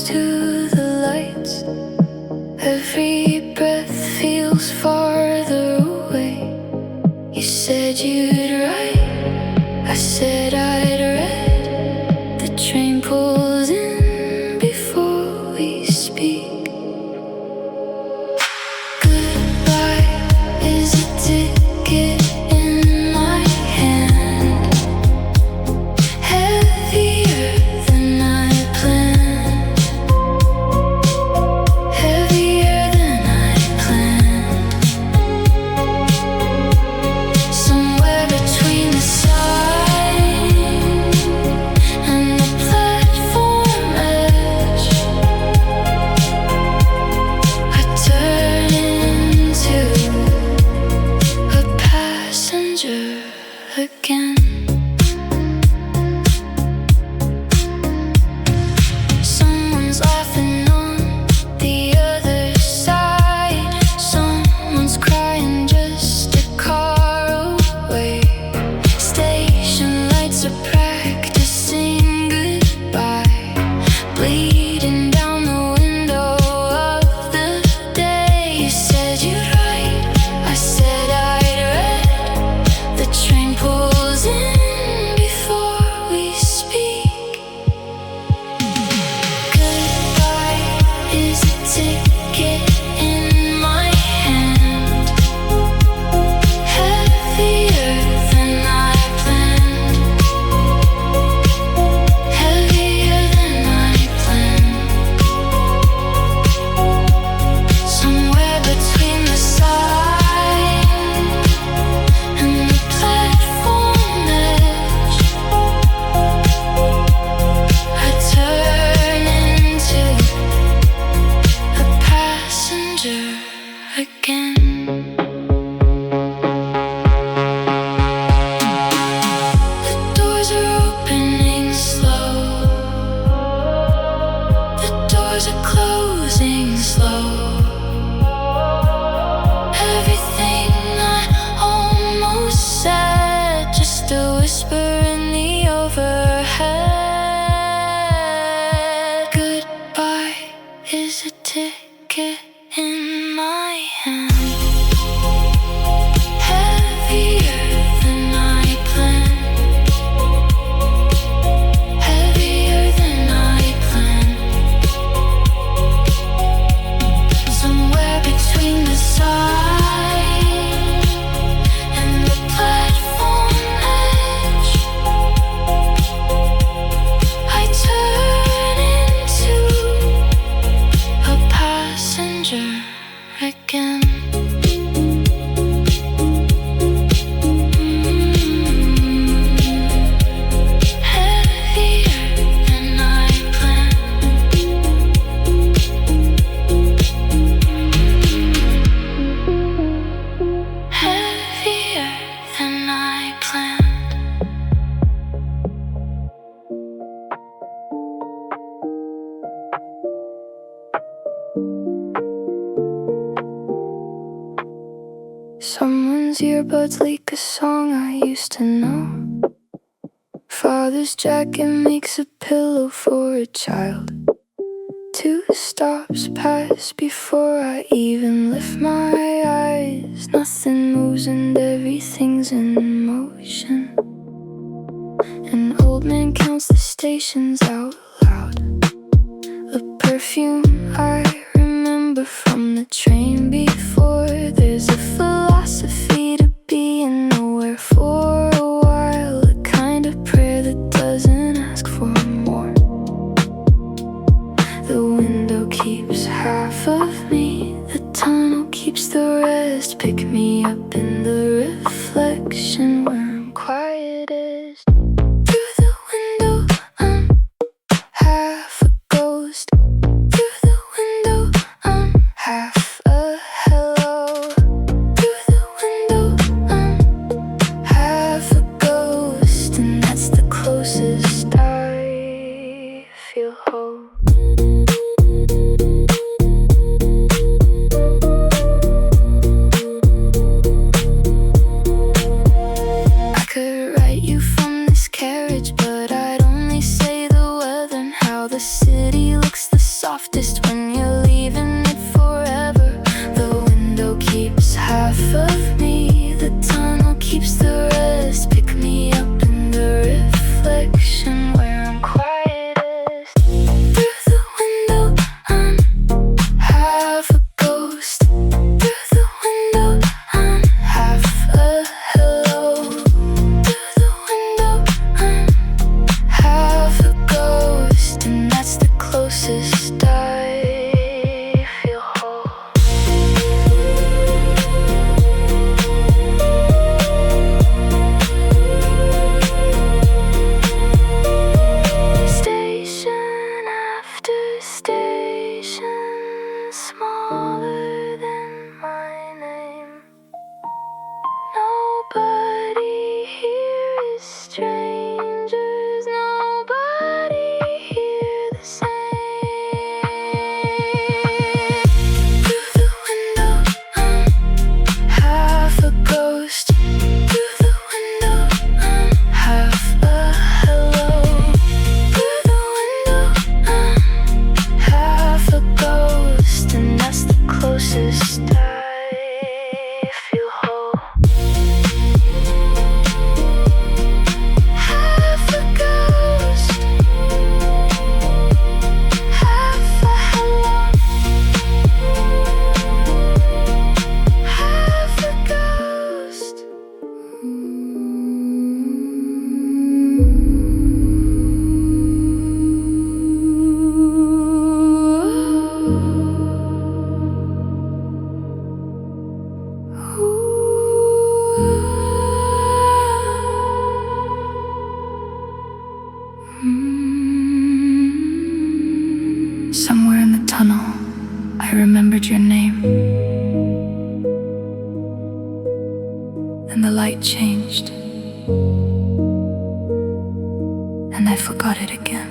close to the lights. Every breath feels farther away. You said you'd write, I said I'd read. The train pulls in before we speak. Goodbye is a ticket in my hand, heavier than I planned, heavier than I planned. Somewhere between the sign and the platform edge, I turn into a passenger again. Someone's laughing on the other side. Someone's crying just a car away. Station lights are practicing goodbye, bleeding down the window of the day. You said you'd write, I said I'd read. The train pulls in before we speak. Goodbye is a ticket in my hand, heavier than I planned, heavier than I planned. Somewhere between the sign and the platform edge, I turn into a passenger again. The doors are opening slow, the doors are closing slow. Everything I almost said, just a whisper in the overhead. Goodbye is a ticket in my hand, heavier than I planned, heavier than I planned. Somewhere between the sign and the platform edge, I turn into a passenger again. Heavier than I planned, heavier than I planned. Someone's earbuds leak a song I used to know. Father's jacket makes a pillow for a child. 2 stops pass before I even lift my eyes. Nothing moves and everything's in motion. An old man counts the stations out loud. A perfume I remember from the train before. There's a philosophy to being nowhere for a while, a kind of prayer that doesn't ask for more. The window keeps half of me, the tunnel keeps the rest. Pick me up in the reflection where I'm quietest. Through the window, I'm half a ghost. Through the window, I'm half a hello. Through the window, I'm half a ghost, and that's the closest I feel whole. half of me. The tunnel keeps the rest. Pick me up in the reflection where I'm quietest. Through the window, I'm half a ghost. Through the window, I'm half a hello. Through the window, I'm half a ghost, and that's the closest I feel whole. Station after station, smaller than my name. Nobody here is strangers, nobody here the same. Through the window, I'm half a ghost. Through the window, I'm half a hello. Through the window, I'm half a ghost, and that's the closest I feel whole. Half a ghost, half a hello, half a ghost. Somewhere in the tunnel, I remembered your name, and the light changed, and I forgot it again.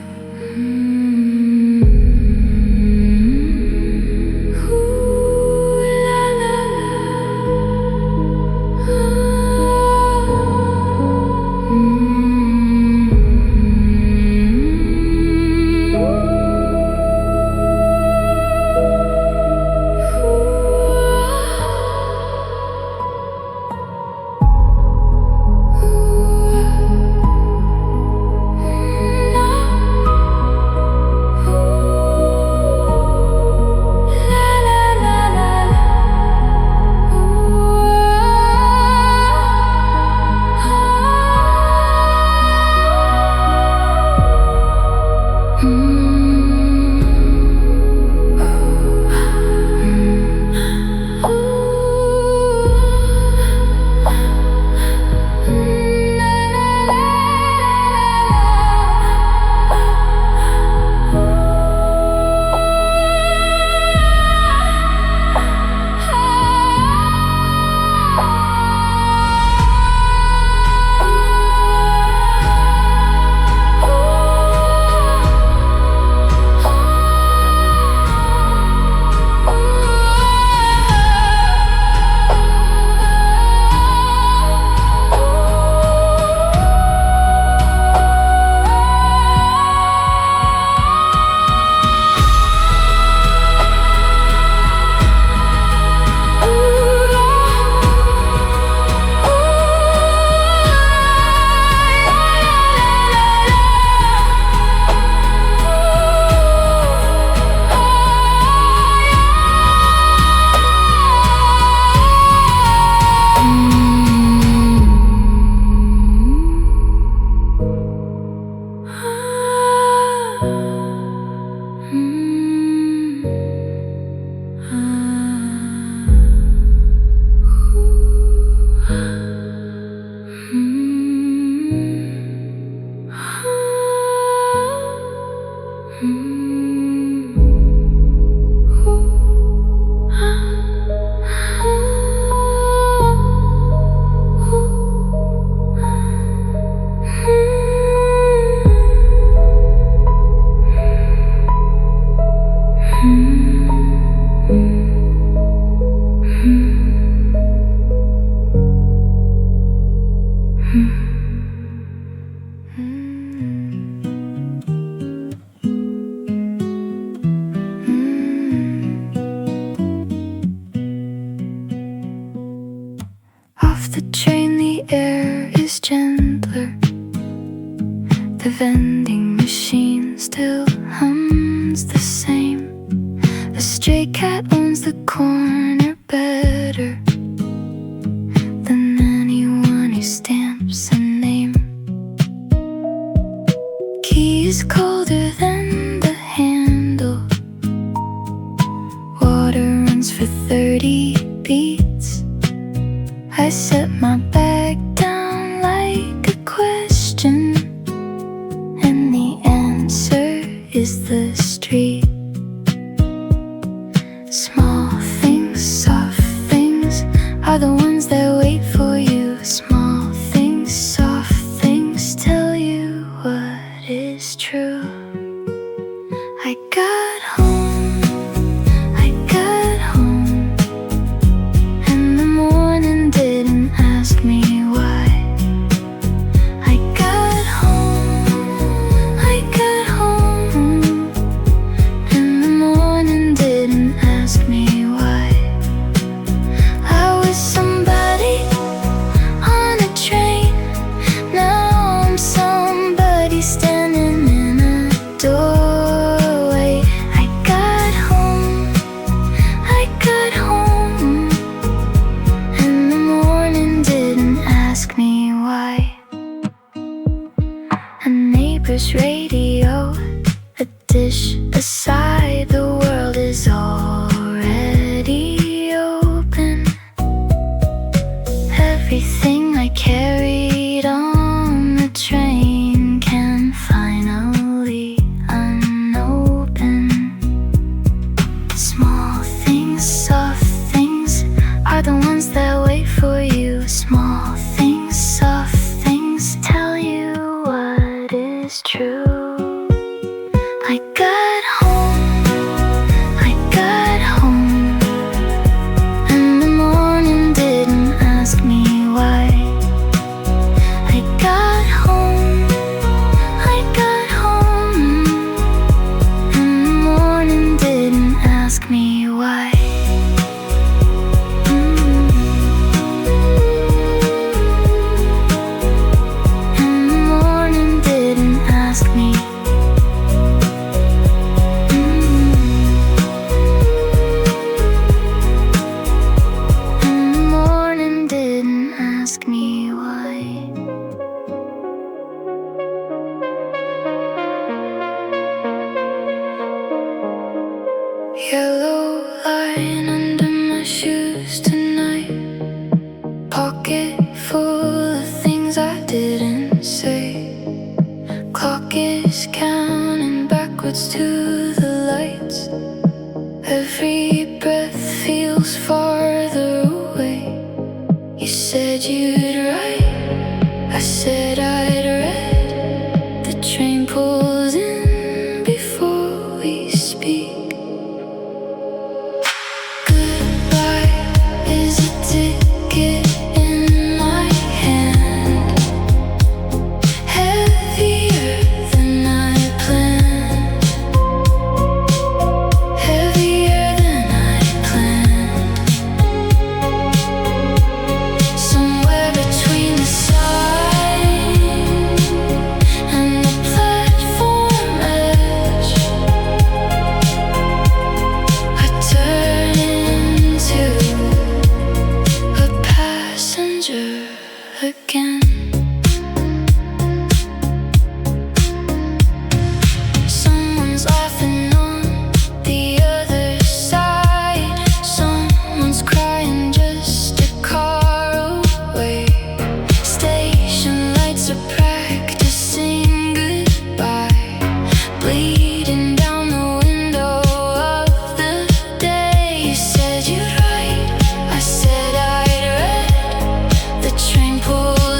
off the train, the air is gentler. The vending machine still hums the same. A stray cat owns the corner better than anyone who stamps a name. Key is colder than the handle. Water runs for 30 beats. I set my bag down like a question, and the answer is the street. Small things, soft things are the ones that wait for you. Small things, soft things tell you what is true. I got home, and the morning didn't ask me why. I got home, and the morning didn't ask me why. I was somebody on a train, now I'm somebody standing in a doorway. I got home, and the morning didn't ask me why. A neighbor's radio, a dish aside, the world is already open. Everything I carried on the train can finally unopen. Small things, soft things are the ones that wait for you. Small things, soft things tell you what is true. I got home, and the morning didn't ask me why. I got home, and the morning didn't ask me why. And the morning didn't ask me. And the morning didn't ask me why. Yellow line under my shoes tonight. Pocket full of things I didn't say. Clock is counting backwards to the lights. Every breath feels farther away. You said you'd write, I said I'd read. The train pulls in before we speak. Goodbye is a ticket in my hand, heavier than I planned, heavier than I planned. Somewhere between the sign and the platform edge, I turn into a passenger again. Someone's laughing on the other side. Someone's crying just a car away. Station lights are practicing goodbye, bleeding down the window of the day. You said you'd write, I said I'd read. The train pulls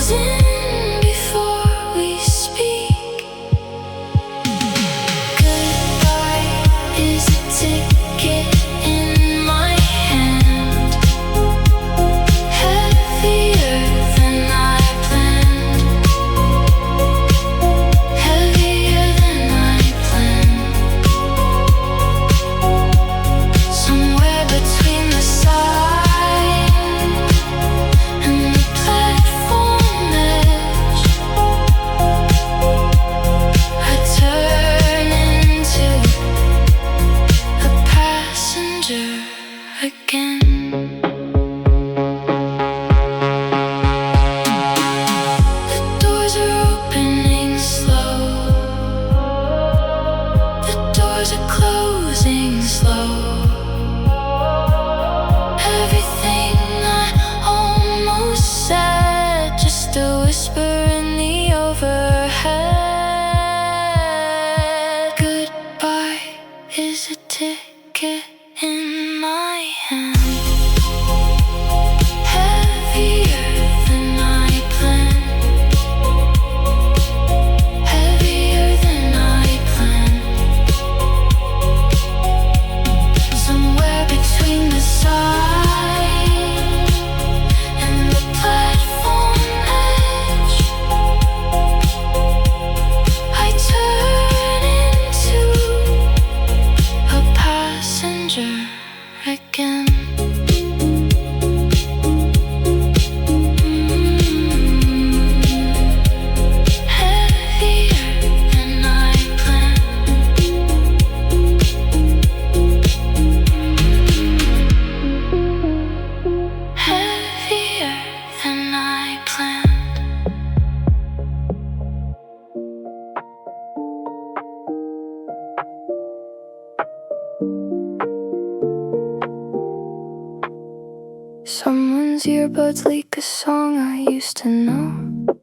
earbuds leak a song I used to know.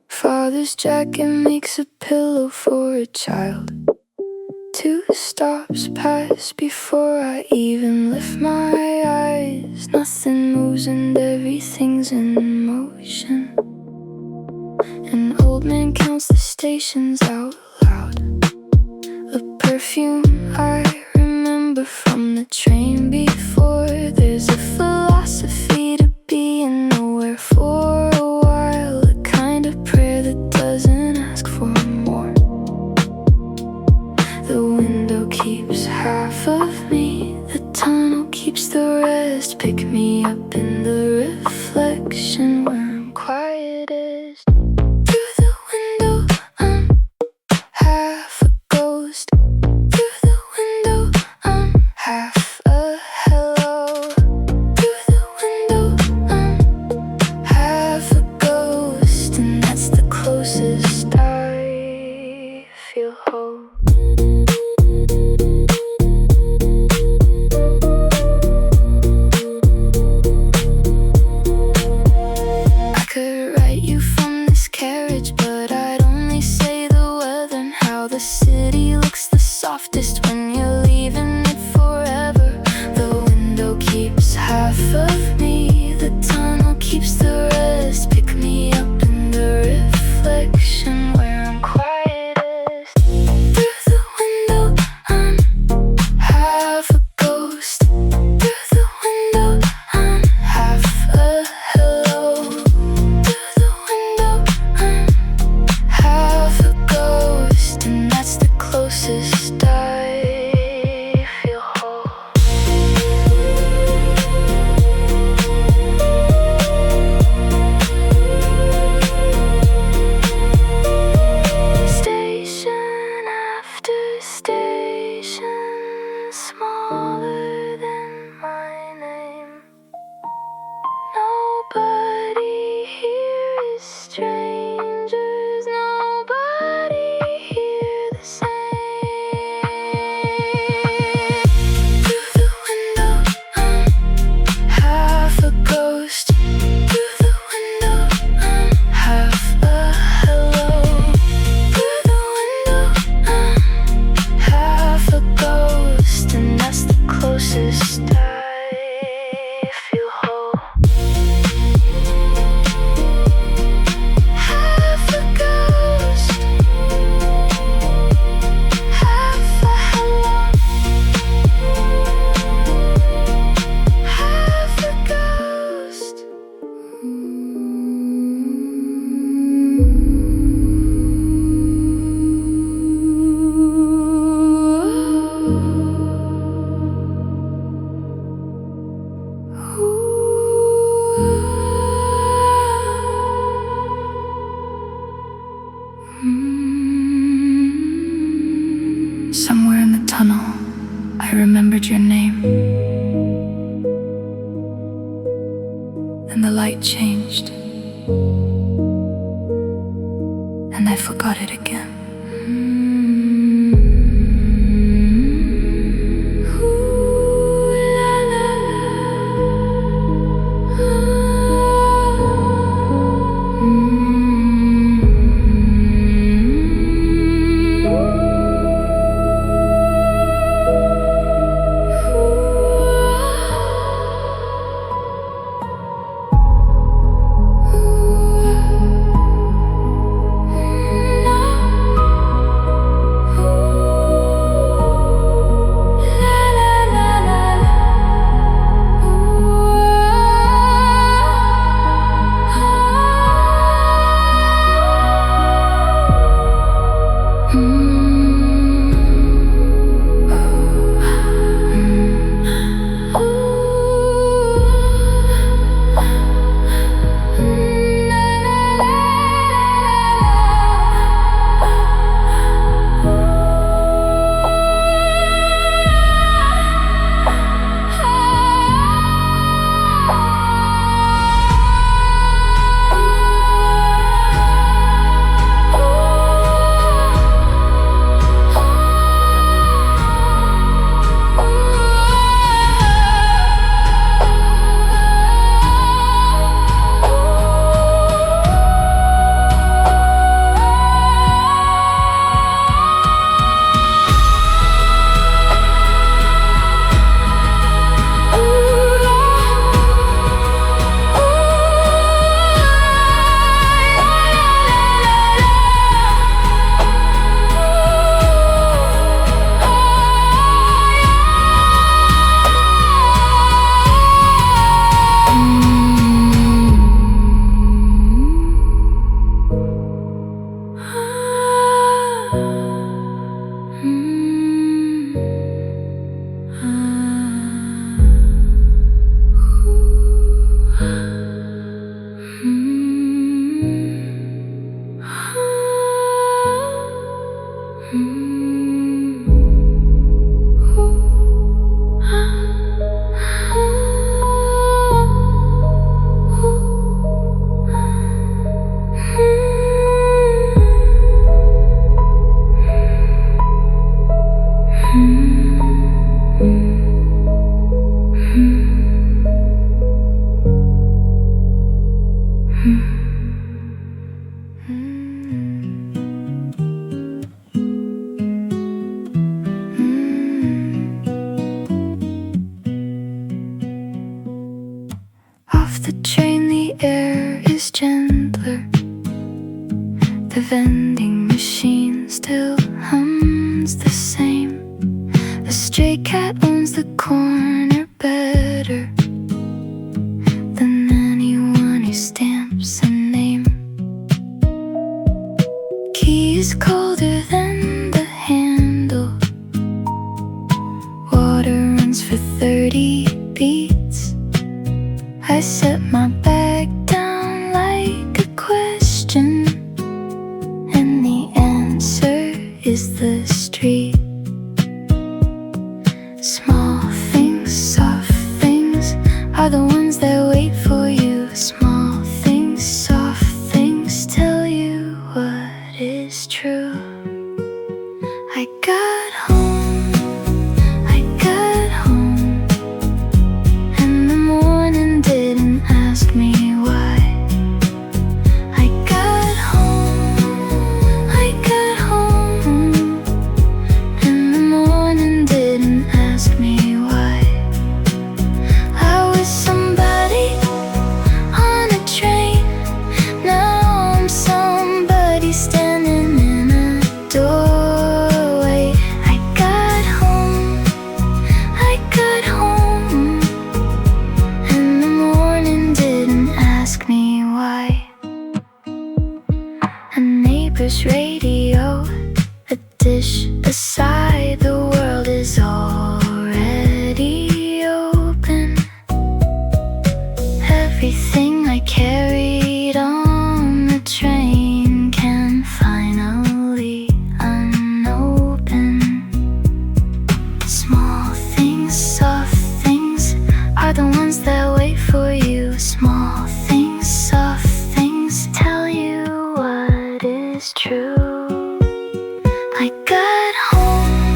Father's jacket makes a pillow for a child. 2 stops pass before I even lift my eyes. Nothing moves and everything's in motion. An old man counts the stations out loud. A perfume I remember from the train before. There's a philosophy to being nowhere for a while. A kind of prayer that doesn't ask for more. The window keeps half of me, the tunnel keeps the rest. Pick me up in the reflection where I'm quietest. Through the window, I'm half a ghost. Through the window, I'm half a hello. Through the window, I'm half a ghost, and that's the closest I feel whole. I could write you from this carriage, but I'd only say the weather and how the city looks the softest when you're leaving it forever. The window keeps half of me, the tunnel keeps the rest. Pick me up in the reflection where I'm quietest. Through the window, I'm half a ghost. Through the window, I'm half a hello. Through the window, I'm half a ghost, and that's the closest I feel whole. Station after station, smaller than my name. Nobody here is strangers, nobody here the same. Through the window, I'm half a ghost. Through the window, I'm half a hello. Through the window, I'm half a ghost, and that's the closest I feel whole. Half a ghost, half a hello. Half a ghost. Somewhere in the tunnel, I remembered your name. And the light changed. And I forgot it again. Schindler. The vending machine still hums the same. A stray cat owns the corner better than anyone who stamps a name. Key is colder than the handle. Water runs for 30 beats. I set my bag down like a question, and the answer is the street. Small things, soft things are the ones that wait for you. Small things, soft things tell you what is true. I got home, and the morning didn't ask me why. I got home, and the morning didn't ask me why. I was somebody on a train, now I'm somebody standing in a doorway. I got home, and the morning didn't ask me why. A neighbor's radio, a dish aside, the world is already open. Everything I carried on the train can finally unopen. Small things, soft things are the ones that wait for you. Small things, soft things tell you what is true. I got home,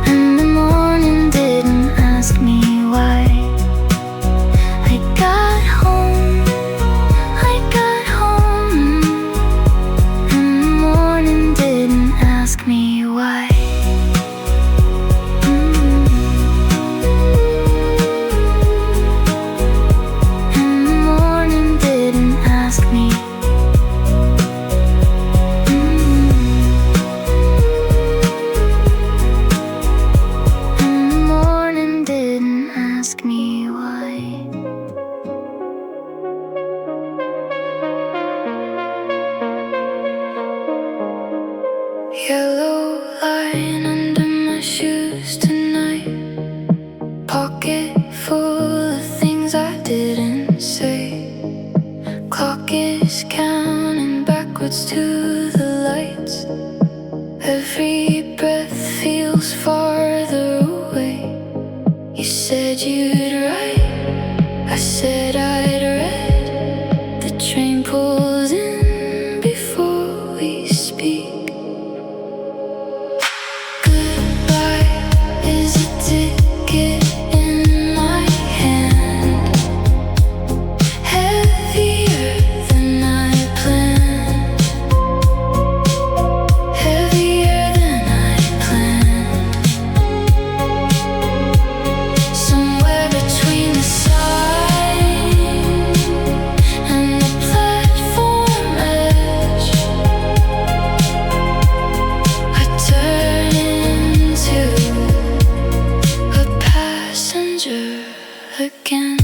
and the morning didn't ask me why. I got home, and the morning didn't ask me why. And the morning didn't ask me. And the morning didn't ask me why. Yellow line under my shoes tonight. Pocket full of things I didn't say. Clock is counting backwards to the lights. Every breath feels farther away. You said you'd write, I said I'd read. The train pulls in before we speak. Goodbye is a ticket in my hand, heavier than I planned, heavier than I planned. Somewhere between the sign and the platform edge, I turn into a passenger again.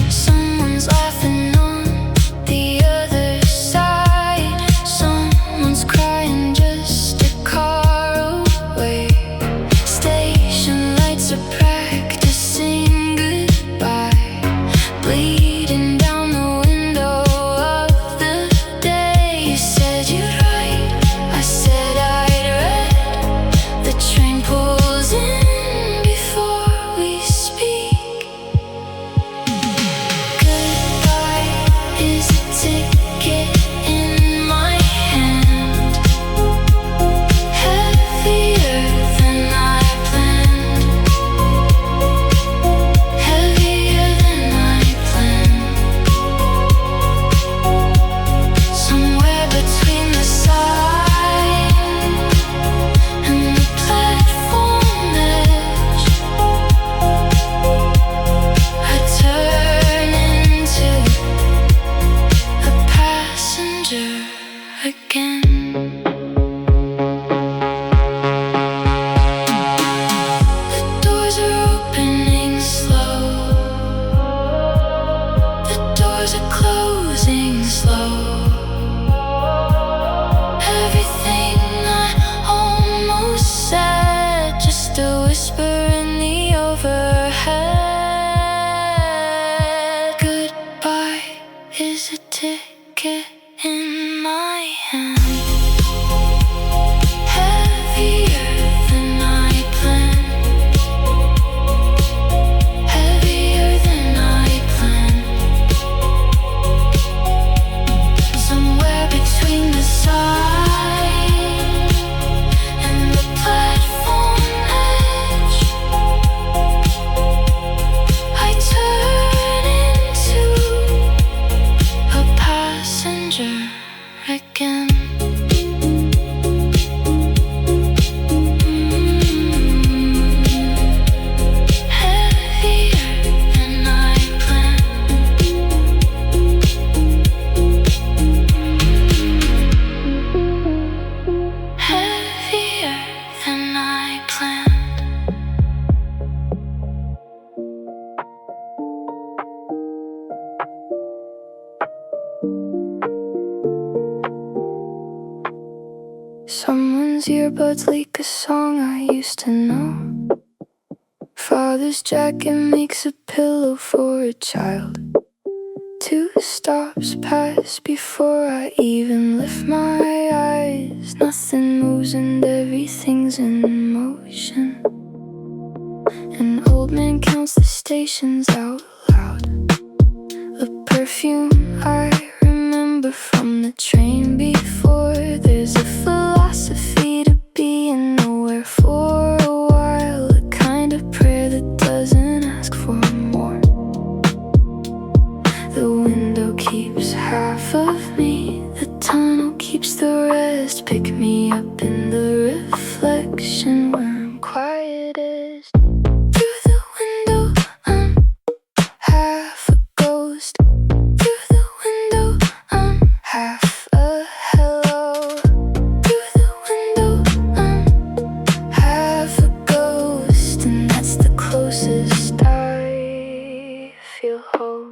Someone's laughing on the other side. Someone's crying just a car away. Station lights are practicing goodbye, bleeding down the window of the day. You said you'd write, I said I'd read. The train pulls in whisper in the overhead. Goodbye is a ticket in my hand. Heavier than I planned. Heavier than I planned. Somewhere between the side and the platform edge, I turn into a passenger again. Heavier than I planned. Heavier than I planned. Someone's earbuds leak a song I used to know. Father's jacket makes a pillow for a child. 2 stops pass before I even lift my eyes. Nothing moves and everything's in motion. An old man counts the stations out loud. A perfume I remember from the train before. There's a philosophy to being nowhere for a while. A kind of prayer that doesn't ask for more. The window keeps half of me, the tunnel keeps the rest. Pick me up in the reflection where I'm quietest. Through the window, I'm half a ghost. Through the window, I'm half a hello. Through the window, I'm half a ghost, and that's the closest I feel whole.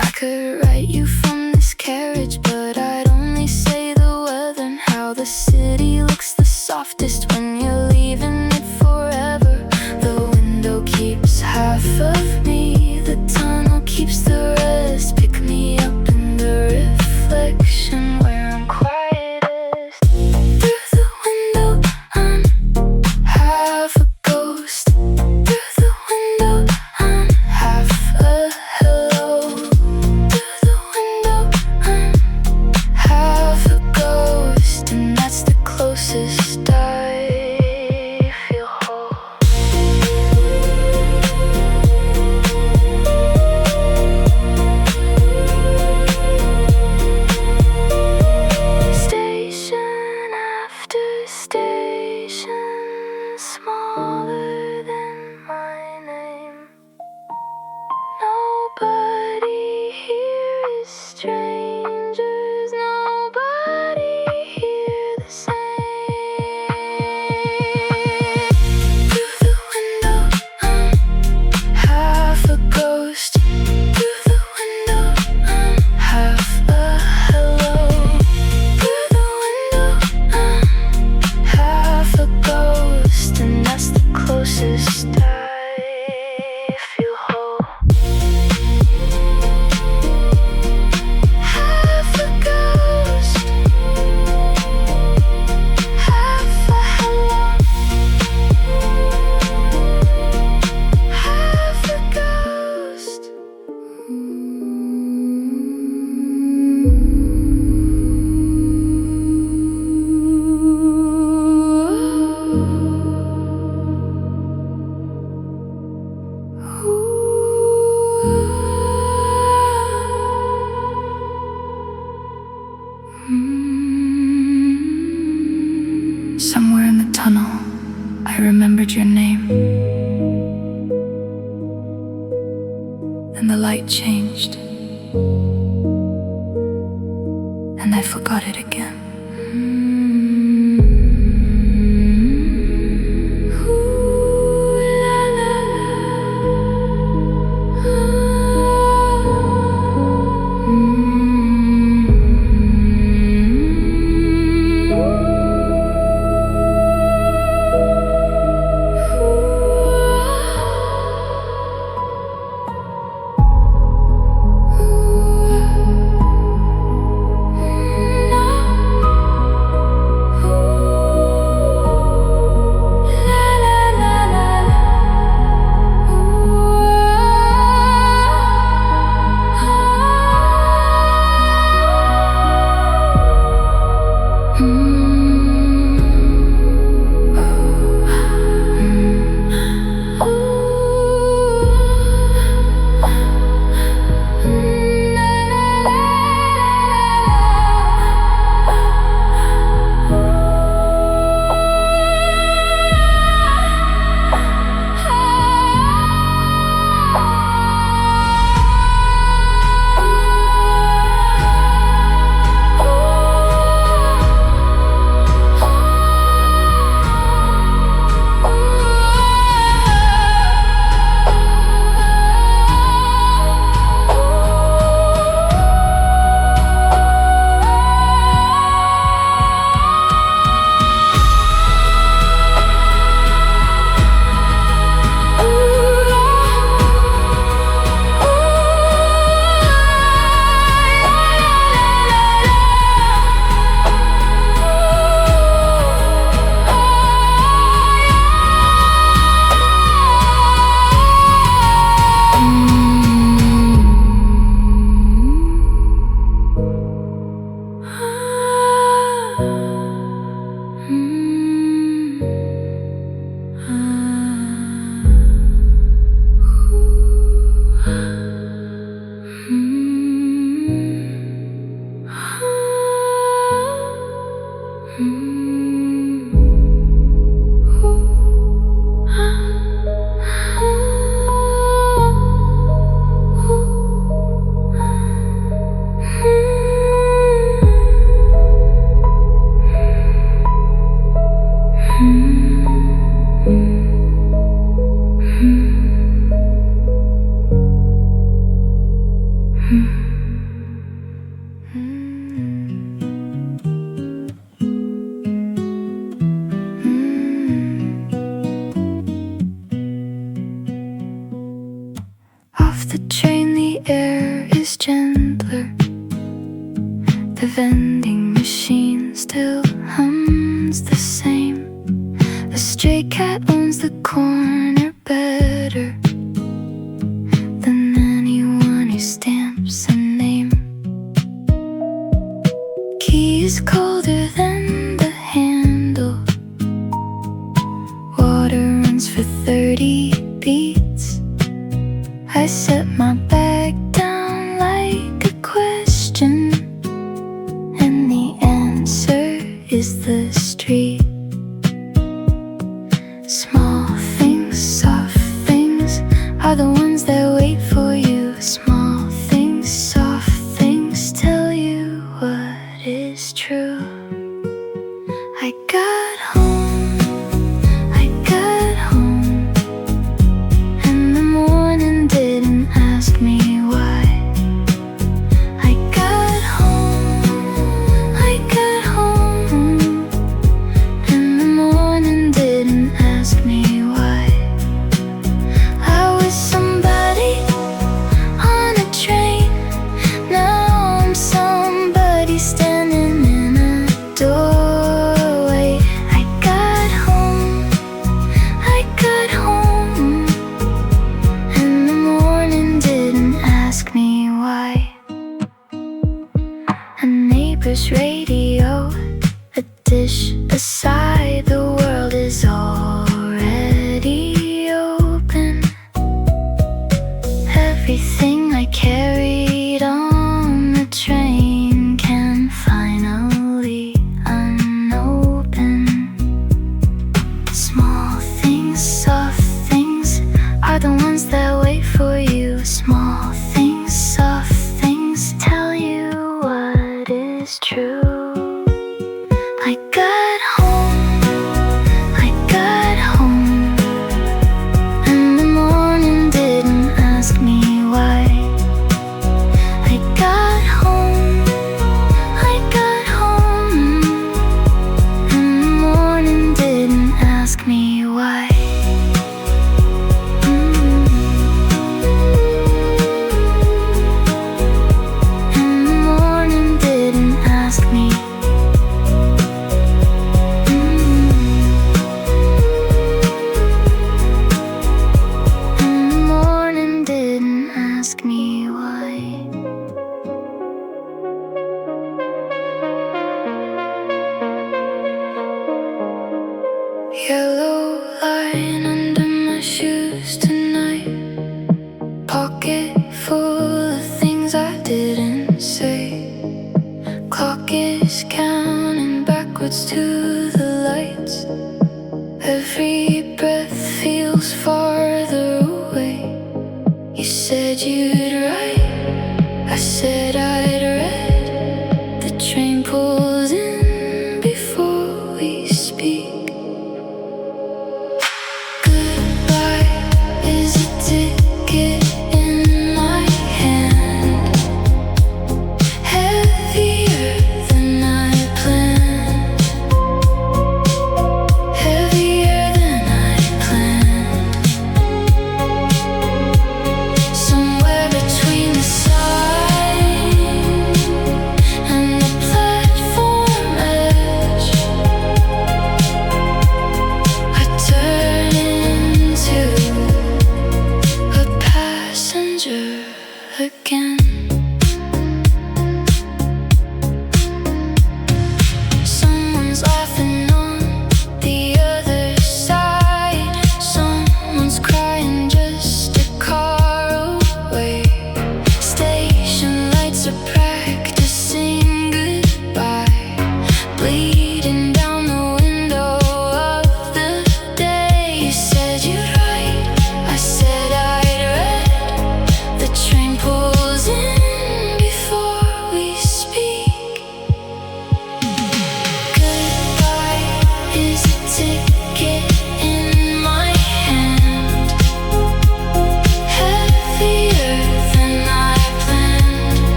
I could write you from this carriage, but I'd only say the weather and how the city looks the softest when you're leaving it forever. The window keeps half of me, the tunnel keeps the rest. Pick me up in the reflection where I'm quietest. Through the window, I'm half a ghost. Through the window, I'm half a hello. Through the window, I'm half a ghost, and that's the closest I feel whole. Station after station, smaller than my name. Nobody here is strangers, nobody here the same. Through the window, I'm half a ghost. Through the window, I'm half a hello. Through the window, I'm half a ghost, and that's the closest I feel whole. Half a ghost, half a hello. Half a ghost. Somewhere in the tunnel, I remembered your name. And the light changed. And I forgot it again. Ooh, la, la, la. vending machine still hums the same. A stray cat owns the corner better than anyone who stamps a name. Key is colder than the handle. Water runs for 30 beats. I set my bag down like a question, and the answer is the street. Small things, soft things are the ones that wait for you. Small things, soft things tell you what is true. I got home, and the morning didn't ask me why. I got home, and the morning didn't ask me why. I was somebody on a train, now I'm somebody standing in a doorway. I got home, and the morning didn't ask me why. A neighbor's radio, a dish aside, the world is already open. Everything I carried on the train can finally unopen. Small things, soft things are the ones that wait for you. Small things, soft things tell you what is true. I got home, and the morning didn't ask me why. I got home, and the morning didn't ask me why. And the morning didn't ask me. And the morning didn't ask me why. Yellow line under my shoes tonight. Pocket full of things I didn't say. Clock is counting backwards to the lights. Every breath feels farther away. You said you'd write, I said I'd read. The train pulls in before we speak. Goodbye is a ticket in my hand, heavier than I planned, heavier than I planned. Somewhere between the signs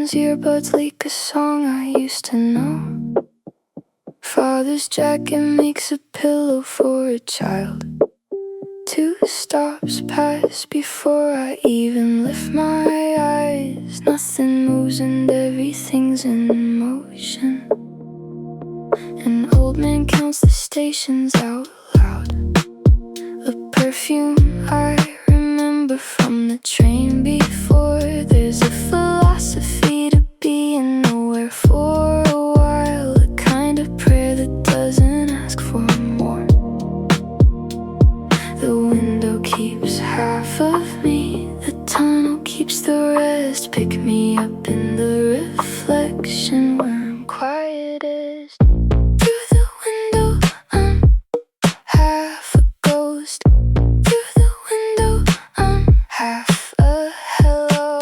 friend's earbuds leak a song I used to know. Father's jacket makes a pillow for a child. 2 stops pass before I even lift my eyes. Nothing moves and everything's in motion. An old man counts the stations out loud. A perfume I remember from the train before. There's a philosophy to being nowhere for a while. A kind of prayer that doesn't ask for more. The window keeps half of me, the tunnel keeps the rest. Pick me up in the reflection where I'm quietest. Through the window, I'm half a ghost. Through the window, I'm half a hello.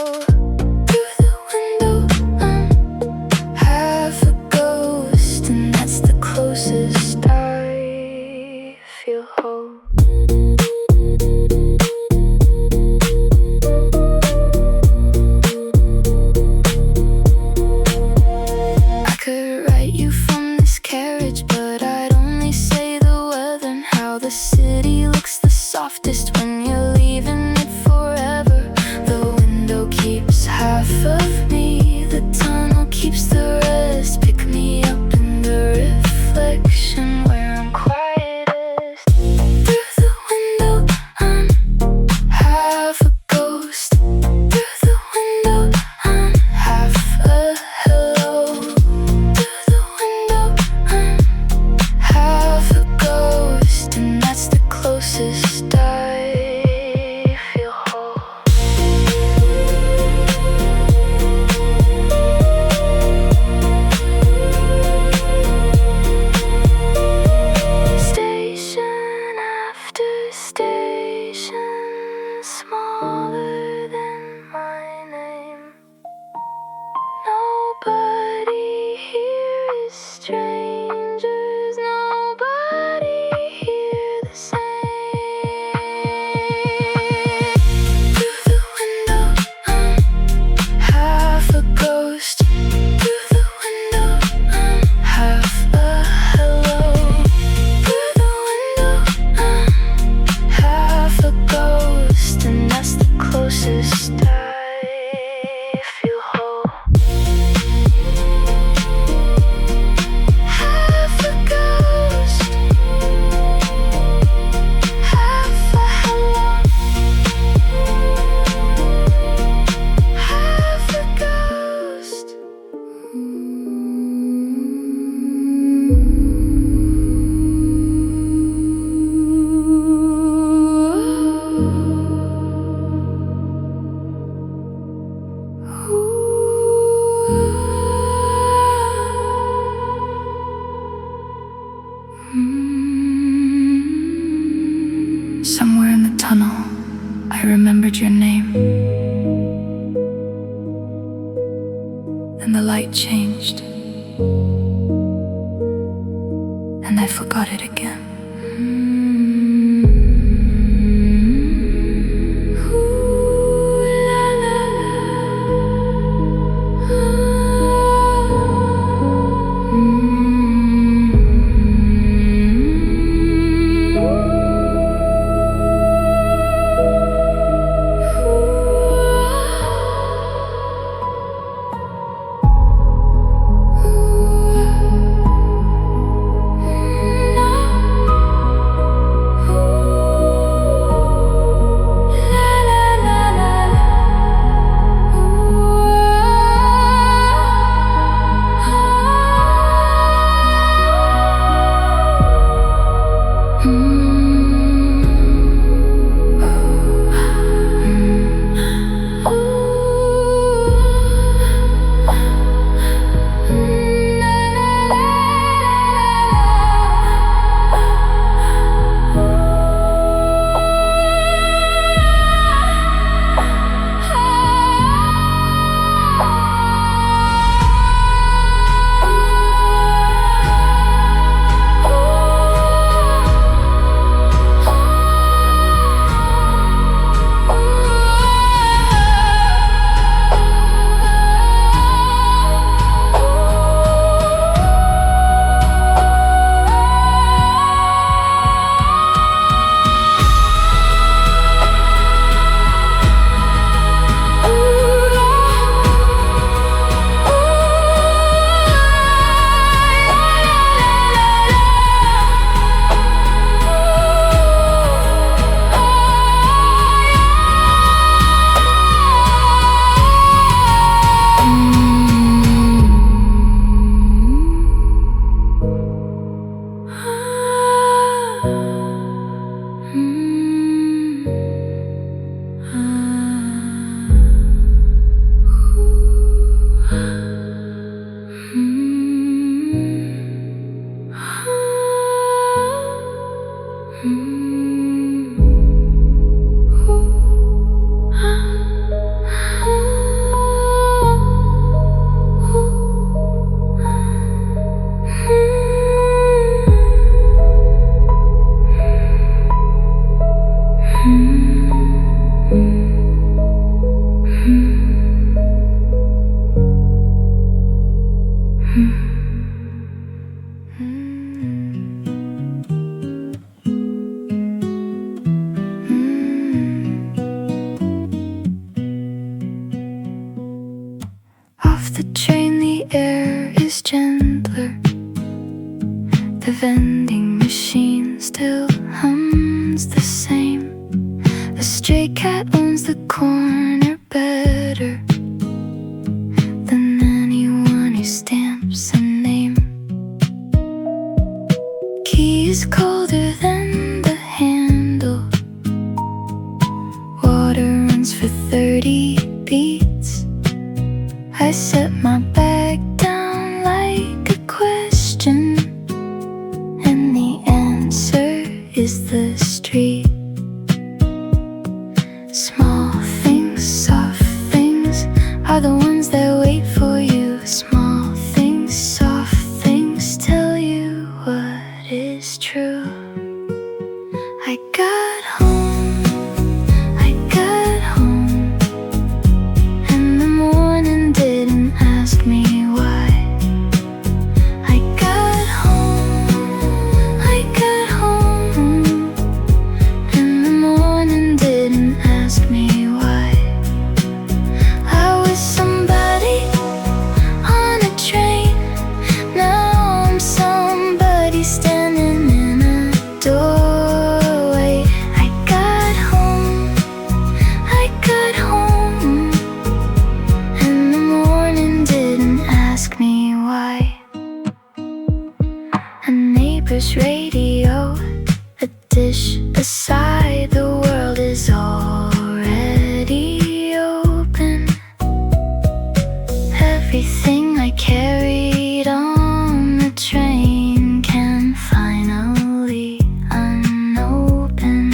Through the window, I'm half a ghost, and that's the closest I feel whole. I could write you from this carriage, but I'd only say the weather and how the city looks the softest when you're leaving it forever. The window keeps half of me, the tunnel keeps the rest. Pick me up in the reflection where I'm quietest. Through the window, I'm half a ghost. Through the window, I'm half a hello. Through the window, I'm half a ghost, and that's the closest I feel whole. Station after station, smaller than my name. Nobody here is strangers, nobody here the same. Through the window, I'm half a ghost. Through the window, I'm half a hello. Through the window, I'm half a ghost, and that's the closest I feel whole. Half a ghost, half a hello. Half a ghost. Somewhere in the tunnel, I remembered your name. And the light changed. And I forgot it again. The vending machine still hums the same. The stray cat owns the corner better than anyone who stamps a name. Key is colder than the handle. Water runs for 30 beats. I set my bag down like a question, and the answer is the street. Small things, soft things are the ones that wait for you. Small things, soft things tell you what is true. I got home, and the morning didn't ask me why. I got home, and the morning didn't ask me why. I was somebody on a train, now I'm somebody standing in a doorway. I got home, and the morning didn't ask me why. A neighbor's radio, a dish aside, the world is already open. Everything I carried on the train can finally unopen.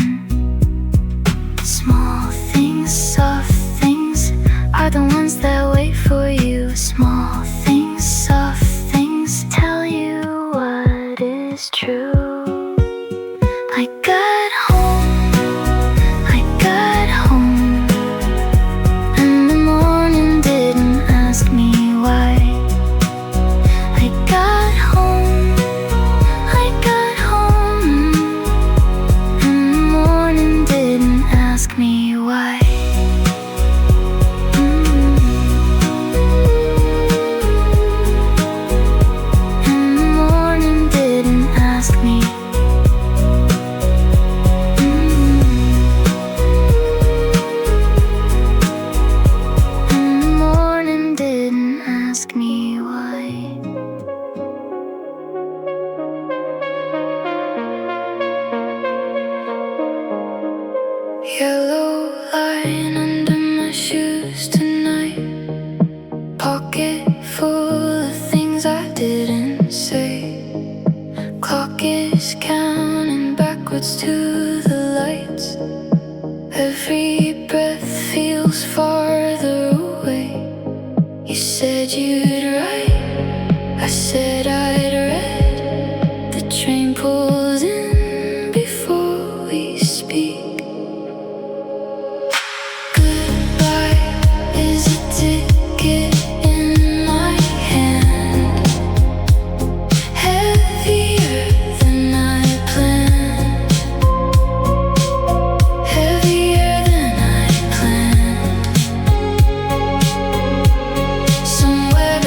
Small things, soft things are the ones that wait for you. Small things, soft things tell you what is true. I got home, and the morning didn't ask me why. I got home, and the morning didn't ask me why. And the morning didn't ask me. And the morning didn't ask me why. Yellow line under my shoes tonight. Pocket full of things I didn't say. Clock is counting backwards to the lights. Every breath feels farther away. You said you'd write, I said I'd read. The train pulls in before we speak. Goodbye is a ticket in my hand, heavier than I planned, heavier than I planned. Somewhere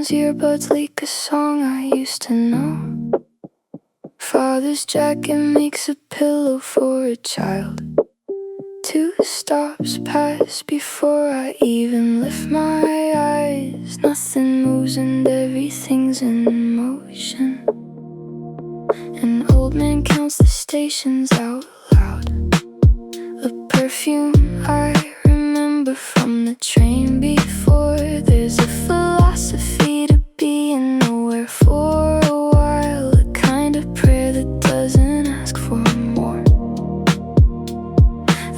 phone's earbuds leak a song I used to know. Father's jacket makes a pillow for a child. 2 stops pass before I even lift my eyes. Nothing moves and everything's in motion. An old man counts the stations out loud. A perfume I remember from the train before. There's a philosophy to being nowhere for a while. A kind of prayer that doesn't ask for more.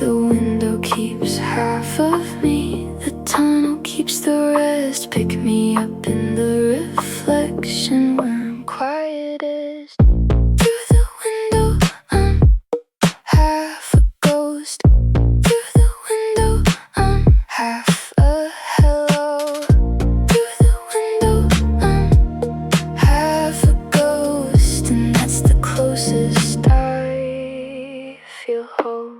The window keeps half of me, the tunnel keeps the rest. Pick me up in the reflection where I'm quietest. Through the window, I'm half a ghost. Through the window, I'm half a hello. Through the window, I'm half a ghost, and that's the closest I feel whole.